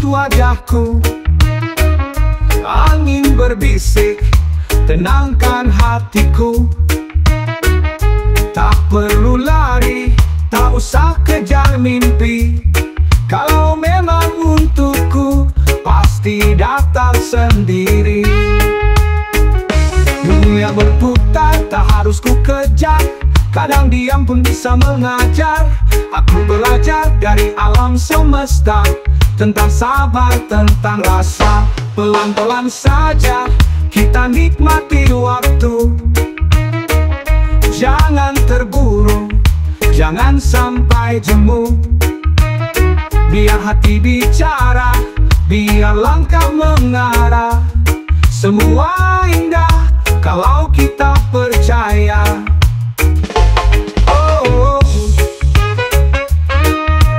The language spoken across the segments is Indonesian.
wajahku. Angin berbisik, tenangkan hatiku. Tak perlu lari, tak usah kejar mimpi. Kalau memang untukku, pasti datang sendiri. Dunia berputar, tak harus ku kejar. Kadang diam pun bisa mengajar. Aku belajar dari alam semesta, tentang sabar, tentang rasa. Pelan-pelan saja kita nikmati waktu. Jangan terburu, jangan sampai jemu. Biar hati bicara, biar langkah mengarah. Semua indah kalau kita percaya. Oh, oh,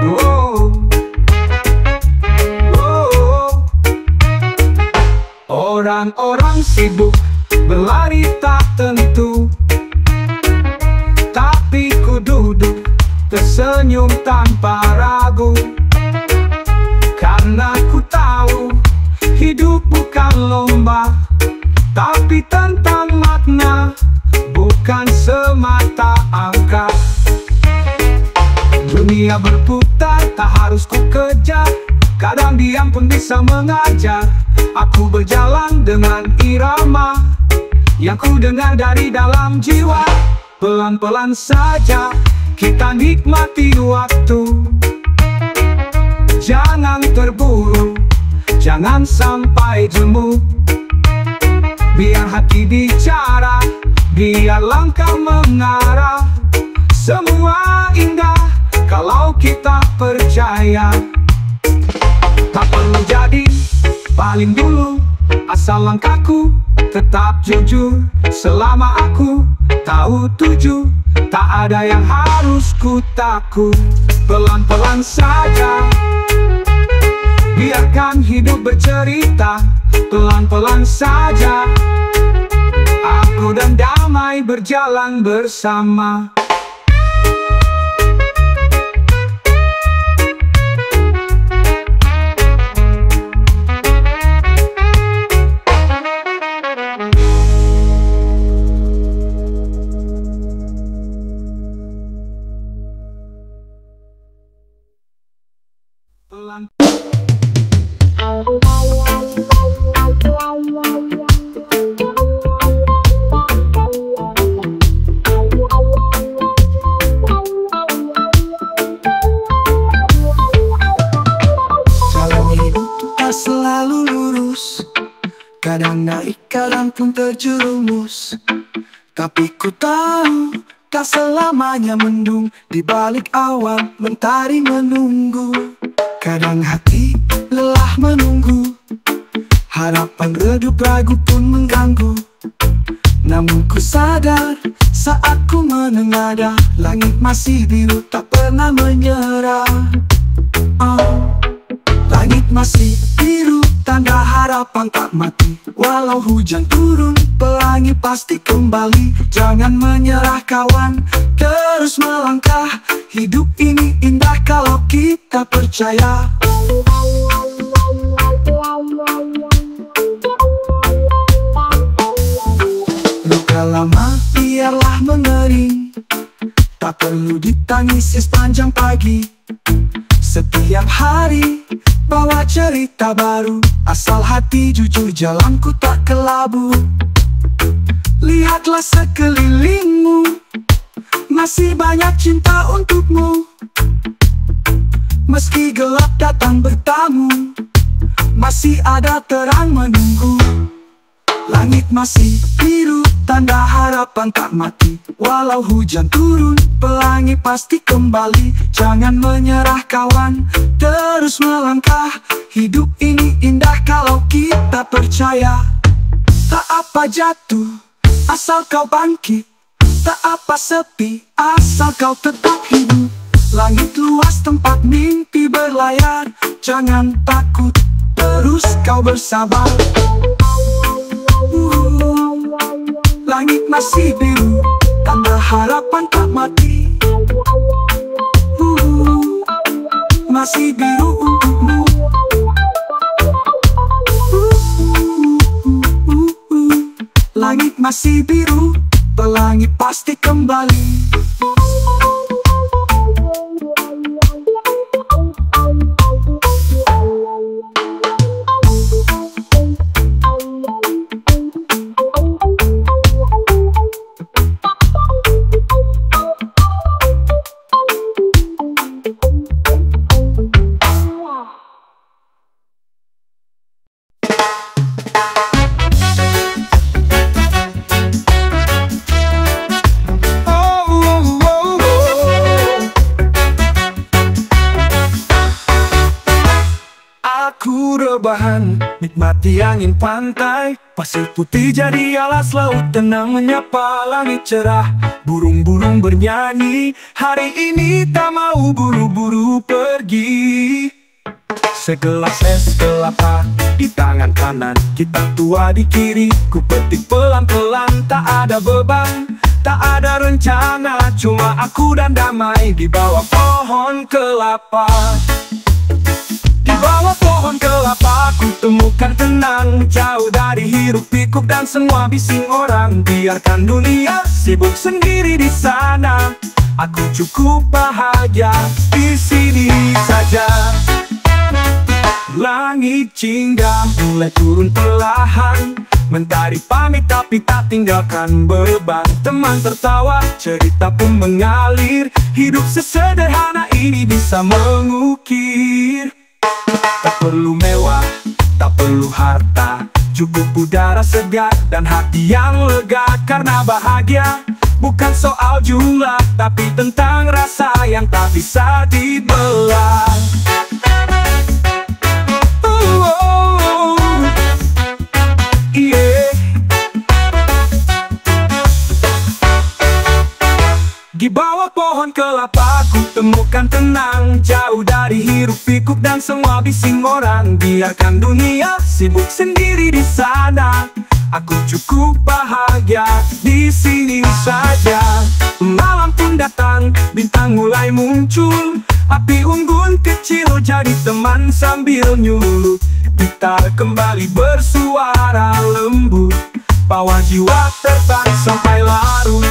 oh, oh. Orang-orang sibuk berlari tak tentu, tapi ku duduk tersenyum tanpa ragu. Karena ku tahu hidup bukan lomba, tapi tentang makna, bukan semata angka. Dunia berputar, tak harus ku kejar. Kadang diam pun bisa mengajar. Aku berjalan dengan irama yang ku dengar dari dalam jiwa. Pelan-pelan saja kita nikmati waktu. Jangan terburu, jangan sampai jemu. Biar hati bicara, biar langkah mengarah. Semua indah kalau kita percaya. Tak perlu jadi paling dulu, asal langkahku tetap jujur. Selama aku tahu tuju, tak ada yang harus ku takut. Pelan-pelan saja biarkan hidup bercerita. Pelan-pelan saja aku dan damai berjalan bersama. Pelan. Selalu lurus, kadang naik, kadang pun terjerumus. Tapi ku tahu tak selamanya mendung. Di balik awan mentari menunggu. Kadang hati lelah menunggu, harapan redup, ragu pun mengganggu. Namun ku sadar saat ku menengadah, langit masih biru tak pernah menyerah. Langit masih biru, tanda harapan tak mati. Walau hujan turun, pelangi pasti kembali. Jangan menyerah kawan, terus melangkah. Hidup ini indah kalau kita percaya. Luka lama biarlah mengering, tak perlu ditangisi sepanjang pagi. Setiap hari bawa cerita baru, asal hati jujur jalanku tak kelabu. Lihatlah sekelilingmu, masih banyak cinta untukmu. Meski gelap datang bertamu, masih ada terang menunggu. Langit masih biru, tanda harapan tak mati. Walau hujan turun, pelangi pasti kembali. Jangan menyerah kawan, terus melangkah. Hidup ini indah kalau kita percaya. Tak apa jatuh, asal kau bangkit. Tak apa sepi, asal kau tetap hidup. Langit luas tempat mimpi berlayar. Jangan takut, terus kau bersabar. Langit masih biru, tanda harapan tak mati. Masih biru untukmu. masih biru, pelangi pasti kembali. Aku rebahan, nikmati angin pantai. Pasir putih jadi alas, laut tenang menyapa langit cerah. Burung-burung bernyanyi, hari ini tak mau buru-buru pergi. Segelas es kelapa di tangan kanan, kita tua di kiri. Ku petik pelan-pelan, tak ada beban, tak ada rencana. Cuma aku dan damai di bawah pohon kelapa. Di bawah pohon kelapa ku temukan tenang, jauh dari hiruk pikuk dan semua bising orang. Biarkan dunia sibuk sendiri di sana, aku cukup bahagia di sini saja. Langit jingga mulai turun perlahan, mentari pamit tapi tak tinggalkan beban. Teman tertawa, cerita pun mengalir, hidup sesederhana ini bisa mengukir. Tak perlu mewah, tak perlu harta, cukup udara segar dan hati yang lega. Karena bahagia bukan soal jumlah, tapi tentang rasa yang tak bisa dibelah. Di bawah pohon kelapa ku temukan tenang, jauh dari hiruk pikuk dan semua bising orang. Biarkan dunia sibuk sendiri di sana, aku cukup bahagia di sini saja. Malam pun datang, bintang mulai muncul, api unggun kecil jadi teman sambil nyulut. Gitar kembali bersuara lembut, bawa jiwa terbang sampai larut.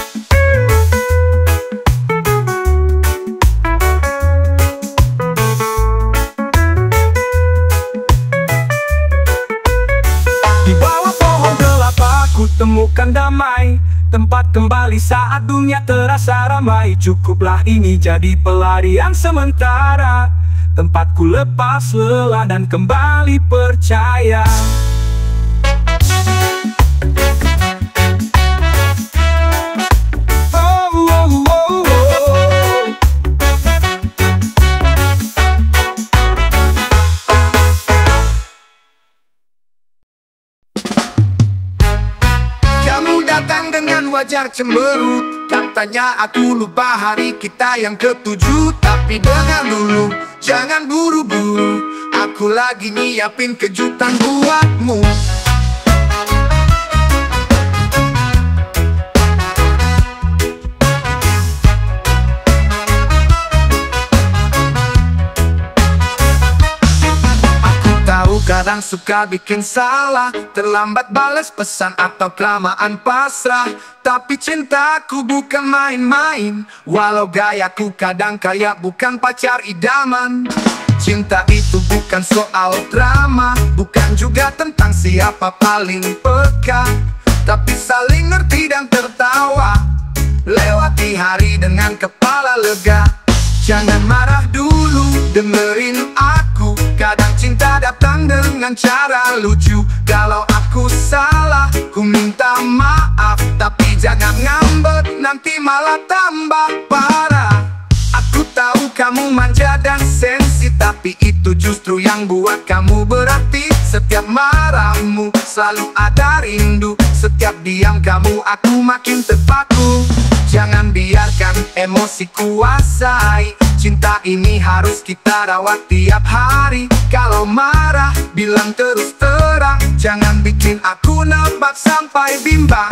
Temukan damai, tempat kembali saat dunia terasa ramai. Cukuplah ini jadi pelarian sementara, tempatku lepas lelah dan kembali percaya. Datang dengan wajar cemberut, katanya aku lupa hari kita yang ketujuh. Tapi dengar dulu, jangan buru-buru, aku lagi nyiapin kejutan buatmu. Kadang suka bikin salah, terlambat balas pesan atau kelamaan pasrah. Tapi cintaku bukan main-main, walau gayaku kadang kayak bukan pacar idaman. Cinta itu bukan soal drama, bukan juga tentang siapa paling peka, tapi saling ngerti dan tertawa, lewati hari dengan kepala lega. Jangan marah dulu, dengerin aku. Kadang cinta datang dengan cara lucu. Kalau aku salah, ku minta maaf, tapi jangan ngambek, nanti malah tambah parah. Aku tahu kamu manja dan sensi, tapi itu justru yang buat kamu berarti. Setiap marahmu selalu ada rindu, setiap diam kamu aku makin terpaku. Jangan biarkan emosi kuasai, cinta ini harus kita rawat tiap hari. Kalau marah, bilang terus terang, jangan bikin aku nebak sampai bimbang.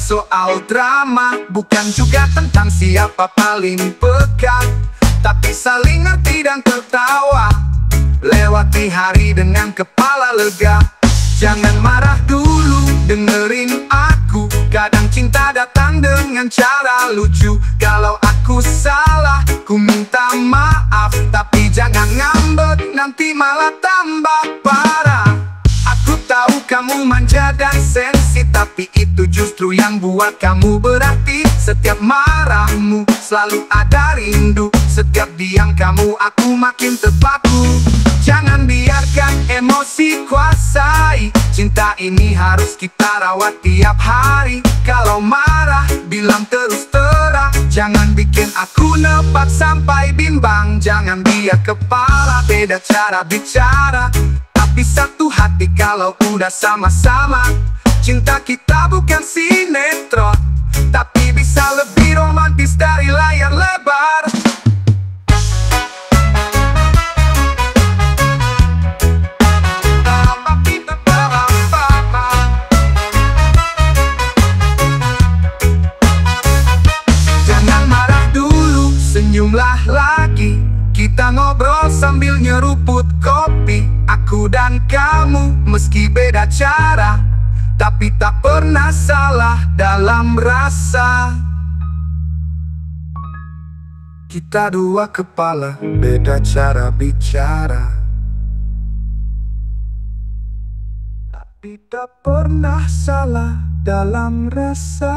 soal drama, bukan juga tentang siapa paling pekat, tapi saling ngerti dan tertawa, lewati hari dengan kepala lega. Jangan marah dulu, dengerin aku. Kadang cinta datang dengan cara lucu. Kalau aku salah, ku minta maaf, tapi jangan ngambek, nanti malah tambah parah. Aku tahu kamu manja dan sensi, tapi itu justru yang buat kamu berarti. Setiap marahmu selalu ada rindu, setiap diam kamu aku makin terpaku. Jangan biarkan emosi kuasai, cinta ini harus kita rawat tiap hari. Kalau marah, bilang terus terang, jangan bikin aku nepat sampai bimbang. Jangan biar kepala beda cara bicara, tapi satu hati kalau udah sama-sama. Cinta kita bukan sinetron, tapi bisa lebih romantis dari layar lebar. Senyumlah lagi, kita ngobrol sambil nyeruput kopi. Aku dan kamu meski beda cara, tapi tak pernah salah dalam rasa. Kita dua kepala, beda cara bicara, tapi tak pernah salah dalam rasa.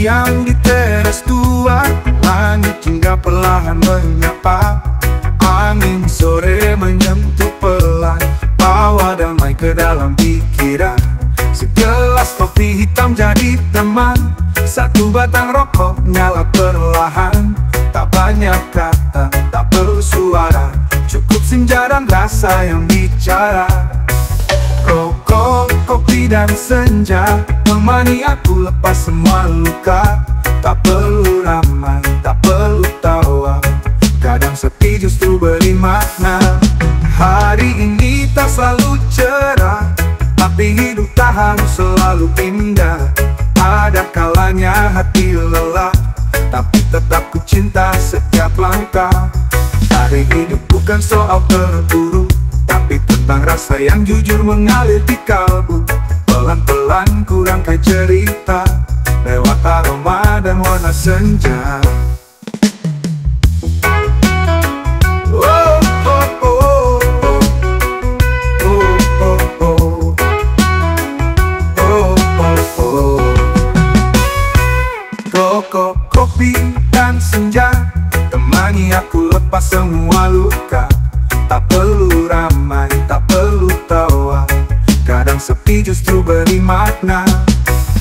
Diam di teras tua, langit hingga perlahan menyapa. Angin sore menyentuh pelan, bawa damai ke dalam pikiran. Segelas kopi hitam jadi teman, satu batang rokok nyala perlahan. Tak banyak kata, tak perlu suara, cukup senja dan rasa yang bicara. Rokok, kopi dan senja temani aku lepas semua luka. Tak perlu ramai, tak perlu tawa, kadang sepi justru beri makna. Hari ini tak selalu cerah, tapi hidup tak harus selalu indah. Ada kalanya hati lelah, tapi tetap ku cinta setiap langkah. Hari hidup bukan soal terburu, tapi tentang rasa yang jujur mengalir di kalbu. Pelan-pelan ku rangkai cerita, lewat aroma dan warna senja. Rokok, kopi, dan senja temani aku lepas semua luka. Tak perlu ramai, tak perlu tawa, kadang sepi justru beri makna.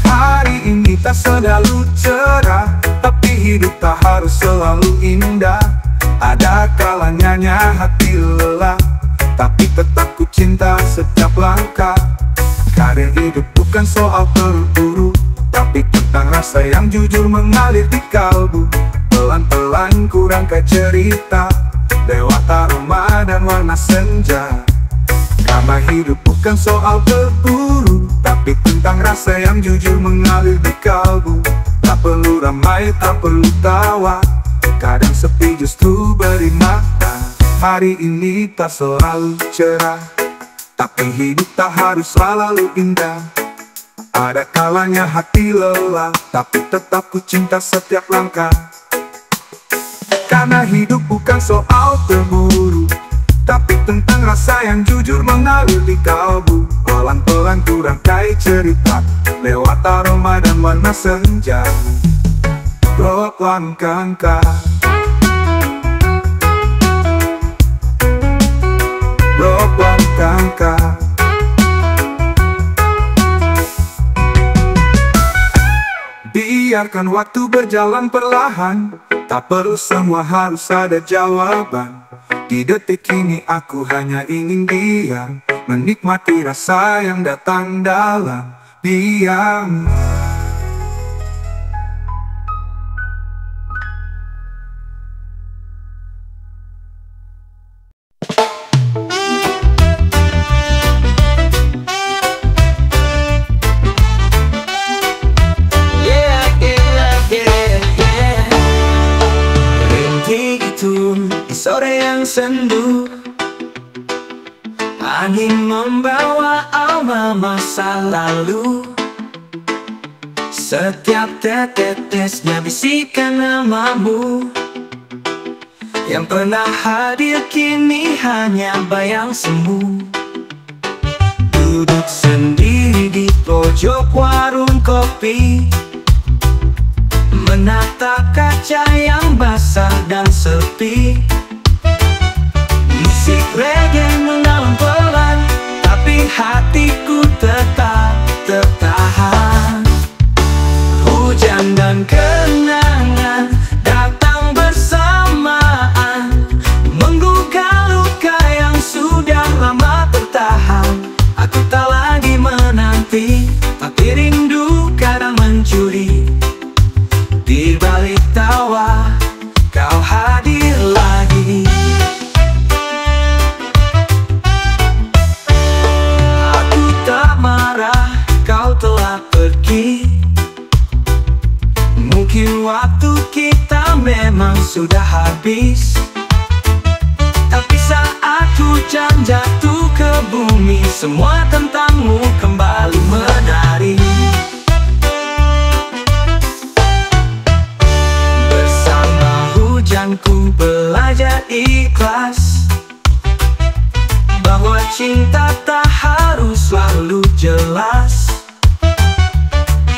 Hari ini tak selalu cerah, tapi hidup tak harus selalu indah. Ada kalanya hati lelah, tapi tetap ku cinta setiap langkah. Karena hidup bukan soal terburu, tapi tentang rasa yang jujur mengalir di kalbu. Pelan-pelan ku rangkai cerita, lewat aroma dan warna senja. Karena hidup bukan soal terburu, tapi tentang rasa yang jujur mengalir di kalbu. Tak perlu ramai, tak perlu tawa, kadang sepi justru beri makna. Hari ini tak selalu cerah, tapi hidup tak harus selalu indah. Ada kalanya hati lelah, tapi tetap ku cinta setiap langkah. Karena hidup bukan soal terburu, tapi tentang rasa yang jujur mengalir di kalbu. Pelan-pelan ku rangkai cerita, lewat aroma dan warna senja. Langkah, langkah. Biarkan waktu berjalan perlahan, Tak perlu semua harus ada jawaban. Di detik ini aku hanya ingin diam, menikmati rasa yang datang dalam diam. Sore yang sendu, angin membawa aroma masa lalu. Setiap tetesnya bisikan namamu. Yang pernah hadir kini hanya bayang semu. Duduk sendiri di pojok warung kopi, menatap kaca yang basah dan sepi. Musik reggae mengalun pelan, tapi hatiku tetap tertahan. Hujan dan kenangan datang bersamaan, menggugah luka yang sudah lama tertahan. Aku tak lagi menanti, tapi rindu kadang mencuri. Di balik tawa, kau hadir lagi. Aku tak marah, kau telah pergi. Mungkin waktu kita memang sudah habis, tapi saat hujan jatuh ke bumi, semua tentangmu kembali menari. Ku belajar ikhlas, bahwa cinta tak harus selalu jelas.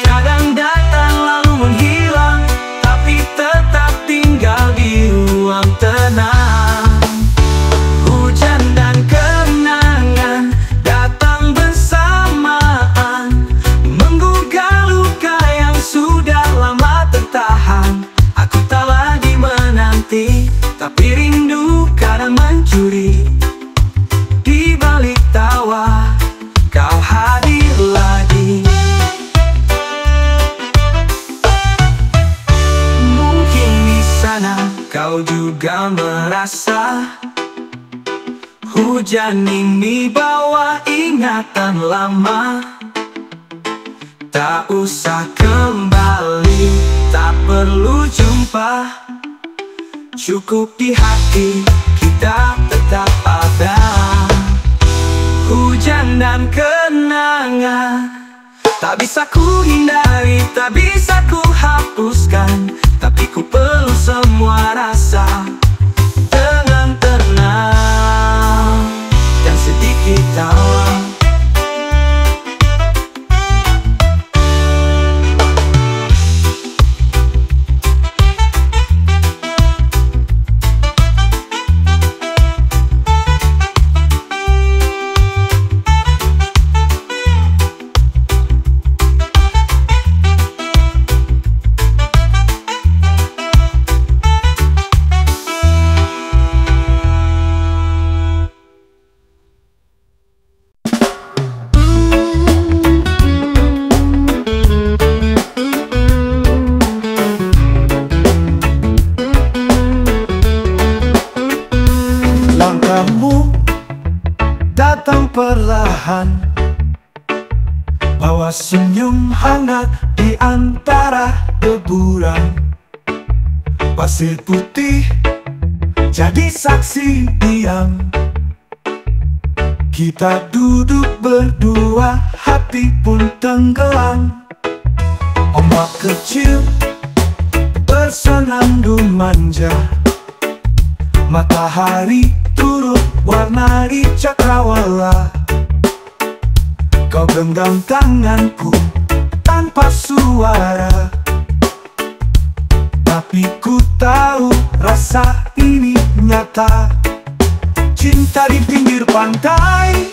Kadang datang lalu menghilang, tapi tetap tinggal di ruang tenang. Hujan dan kenangan datang bersamaan, menggugah luka yang sudah lama tertahan. Aku tak lagi menanti, tapi rindu kadang mencuri. Di balik tawa, kau hadir lagi. Mungkin di sana kau juga merasa hujan ini bawa ingatan lama. Tak usah kembali, tak perlu jumpa, cukup di hati kita tetap ada. Hujan dan kenangan tak bisa ku hindari, tak bisa ku hapuskan, tapi ku perlu semua rasa dengan tenang dan sedikit tawa. Datang perlahan, bawa senyum hangat di antara deburan. Pasir putih jadi saksi diam. Kita duduk berdua, hati pun tenggelam. Ombak kecil bersenandung manja, matahari turut warnai cakrawala. Kau genggam tanganku tanpa suara, tapi ku tahu rasa ini nyata. Cinta di pinggir pantai,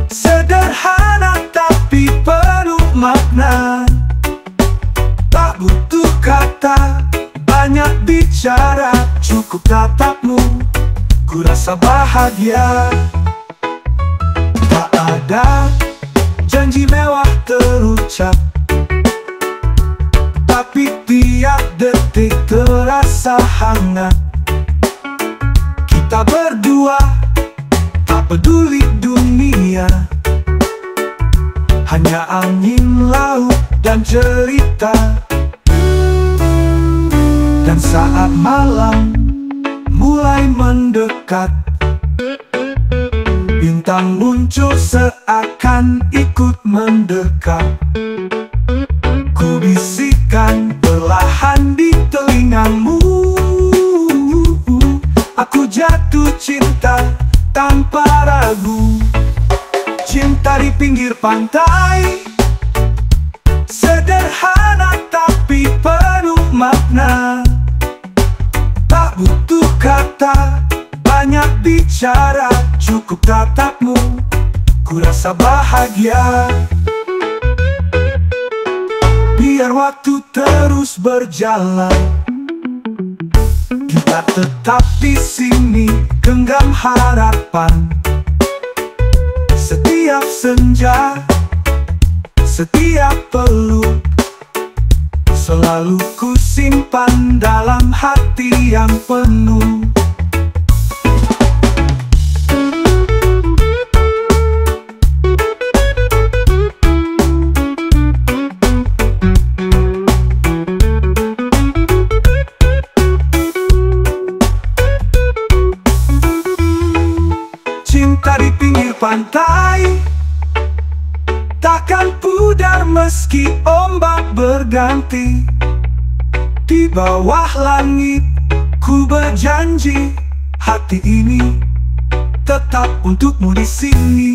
sederhana tapi penuh makna. Tak butuh kata banyak cukup tatapmu, ku rasa bahagia. Tak ada janji mewah terucap, tapi tiap detik terasa hangat. Kita berdua, tak peduli dunia, hanya angin, laut, dan cerita. Dan saat malam mulai mendekat, bintang muncul seakan ikut mendekat. Ku bisikan perlahan di telingamu, aku jatuh cinta tanpa ragu. Cinta di pinggir pantai, sederhana tapi penuh makna. Tak butuh kata, banyak bicara, cukup tatapmu, ku rasa bahagia. Biar waktu terus berjalan, kita tetap di sini, genggam harapan. Setiap senja, setiap peluk, selalu ku simpan dalam hati yang penuh. Cinta di pinggir pantai takkan pudar meski ombak berganti. Di bawah langit ku berjanji, hati ini tetap untukmu di sini.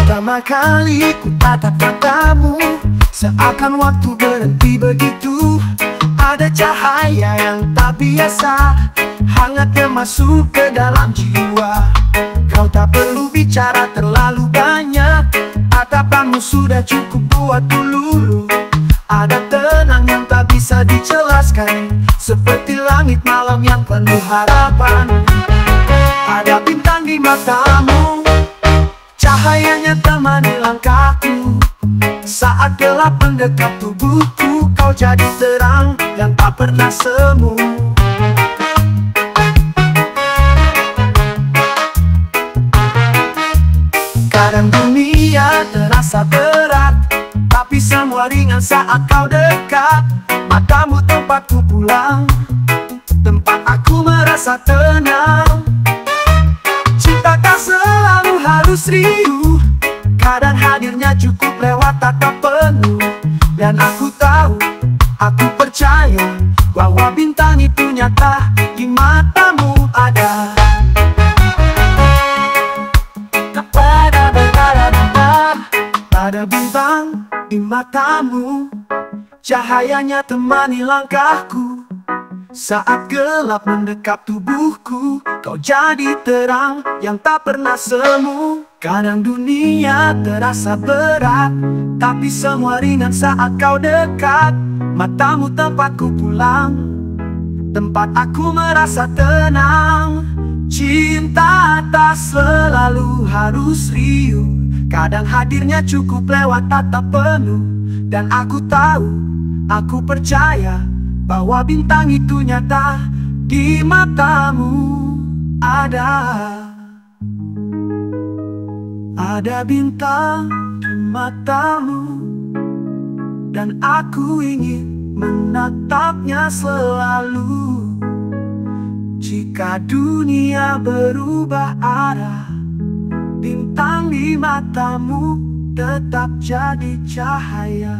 Pertama kali ku tatap matamu, seakan waktu berhenti begitu. Ada cahaya yang tak biasa, hangatnya masuk ke dalam jiwa. Kau tak perlu bicara terlalu banyak, tatapanmu sudah cukup buatku luluh. Ada tenang yang tak bisa dijelaskan, seperti langit malam yang penuh harapan. Ada bintang di matamu, cahayanya temani langkahku. Saat gelap mendekat tubuhku, kau jadi terang yang tak pernah semu. Kadang dunia terasa berat, tapi semua ringan saat kau dekat. Matamu tempatku pulang, tempat aku merasa tenang. Cinta tak selalu harus riuh, kadang hadirnya cukup lewat tatap penuh. Dan aku tahu, aku percaya bahwa bintang itu nyata di matamu ada. Ada bintang di matamu, cahayanya temani langkahku. Saat gelap mendekap tubuhku, kau jadi terang yang tak pernah semu. Kadang dunia terasa berat, tapi semua ringan saat kau dekat. Matamu tempatku pulang, tempat aku merasa tenang. Cinta tak selalu harus riuh, kadang hadirnya cukup lewat tatap penuh. Dan aku tahu, aku percaya bahwa bintang itu nyata di matamu ada. Ada bintang di matamu, dan aku ingin menatapnya selalu. Jika dunia berubah arah, bintang di matamu tetap jadi cahaya.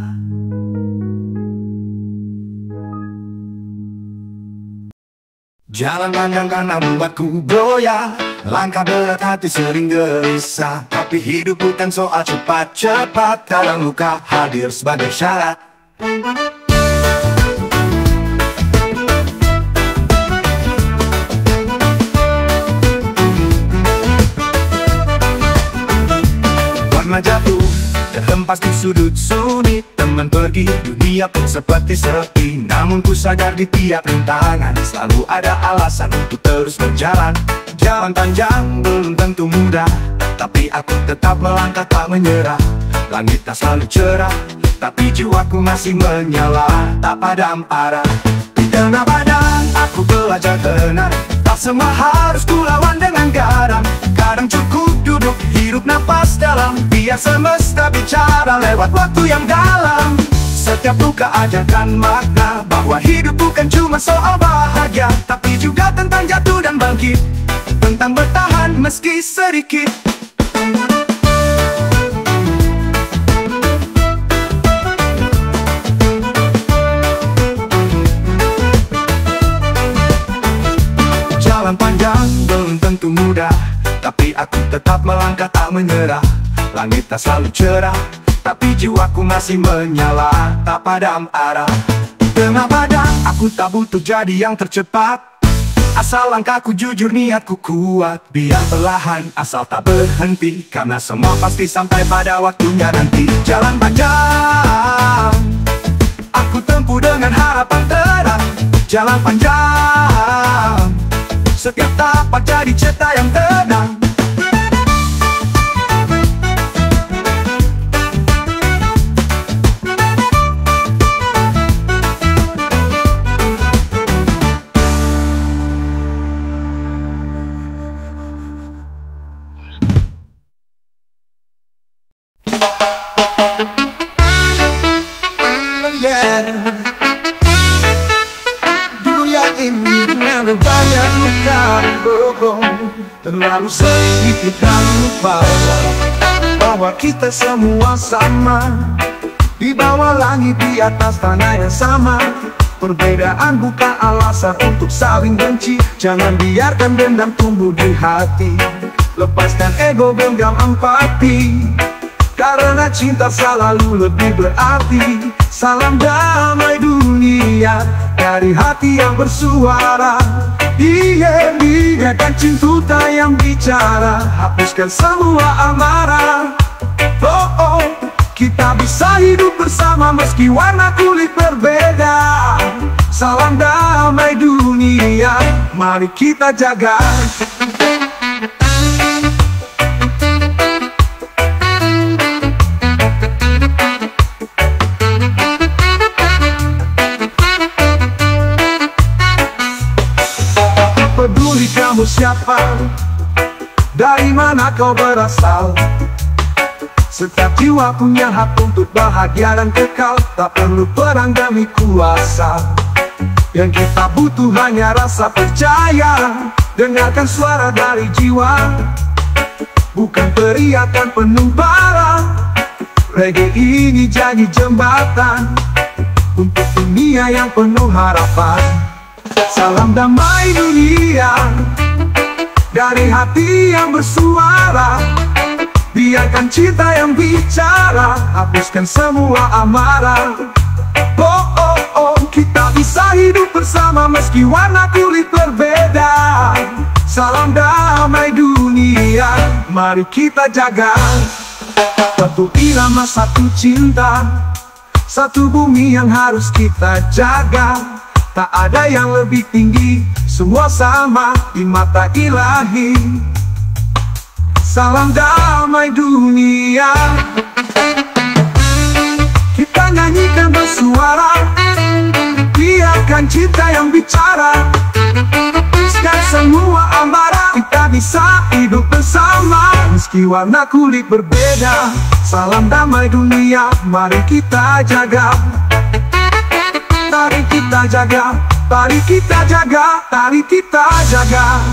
Jalan panjang karena membuatku goyah, langkah berat hati sering gelisah. Tapi hidup bukan soal cepat-cepat, kadang luka hadir sebagai syarat. Warna jatuh, terhempas di sudut sunyi. Teman pergi, dunia pun seperti sepi. Namun ku sadar di tiap rintangan selalu ada alasan untuk terus berjalan. Jalan panjang belum tentu mudah, tapi aku tetap melangkah tak menyerah. Langit tak selalu cerah, tapi jiwaku masih menyala, tak padam arah. Di tengah padang aku belajar tenang, tak semua harus kulawan dengan garam. Kadang cukup duduk, hirup napas dalam, biar semesta bicara lewat waktu yang dalam. Setiap luka ajarkan makna, bahwa hidup bukan cuma soal bahagia, tapi juga tentang jatuh dan bangkit, tentang bertahan meski sedikit. Jalan panjang belum tentu mudah, tapi aku tetap melangkah tak menyerah. Langit tak selalu cerah, tapi jiwaku masih menyala, tak padam arah. Tengah padang aku tak butuh jadi yang tercepat, asal langkahku jujur, niatku kuat. Biar perlahan asal tak berhenti, karena semua pasti sampai pada waktunya nanti. Jalan panjang aku tempuh dengan harapan terang. Jalan panjang, setiap tapak jadi cerita yang tenang. Dunia ini banyak luka, terlalu sedikit kita lupa bahwa kita semua sama di bawah langit, di atas tanah yang sama. Perbedaan bukan alasan untuk saling benci. Jangan biarkan dendam tumbuh di hati, lepaskan ego, genggam empati, karena cinta selalu lebih berarti. Salam damai dunia dari hati yang bersuara. Biarkan cinta yang bicara, hapuskan semua amarah. Oh, kita bisa hidup bersama meski warna kulit berbeda. Salam damai dunia, mari kita jaga. Peduli kamu siapa, dari mana kau berasal, setiap jiwa punya hak untuk bahagia dan kekal. Tak perlu perang demi kuasa, yang kita butuh hanya rasa percaya. Dengarkan suara dari jiwa, bukan teriakan penuh bara. Reggae ini jadi jembatan untuk dunia yang penuh harapan. Salam damai dunia dari hati yang bersuara. Biarkan cinta yang bicara, hapuskan semua amarah. Oh, kita bisa hidup bersama meski warna kulit berbeda. Salam damai dunia, mari kita jaga. Satu irama, satu cinta, satu bumi yang harus kita jaga. Tak ada yang lebih tinggi, semua sama di mata ilahi. Salam damai dunia, kita nyanyikan bersuara. Biarkan cinta yang bicara, hapuskan semua amarah. Kita bisa hidup bersama meski warna kulit berbeda. Salam damai dunia, mari kita jaga. Mari kita jaga, mari kita jaga, mari kita jaga.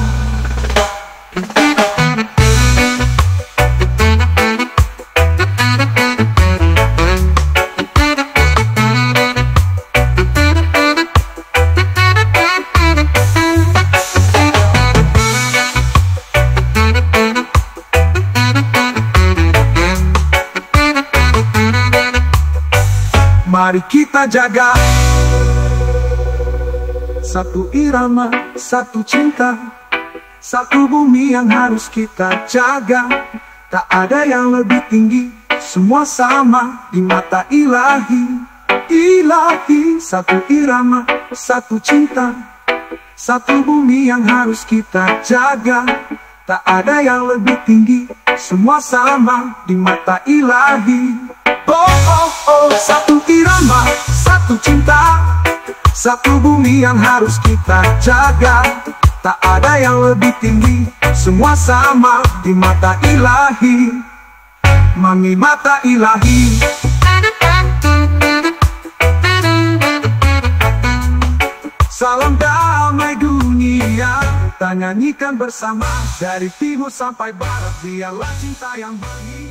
Mari kita jaga. Satu irama, satu cinta, satu bumi yang harus kita jaga. Tak ada yang lebih tinggi, semua sama di mata ilahi. Ilahi, satu irama, satu cinta, satu bumi yang harus kita jaga. Tak ada yang lebih tinggi, semua sama di mata ilahi. Oh oh oh, satu irama, satu cinta, satu bumi yang harus kita jaga. Tak ada yang lebih tinggi, semua sama di mata ilahi. Mami mata ilahi. Salam damai dunia, kita nyanyikan bersama. Dari timur sampai barat, dialah cinta yang bernilai.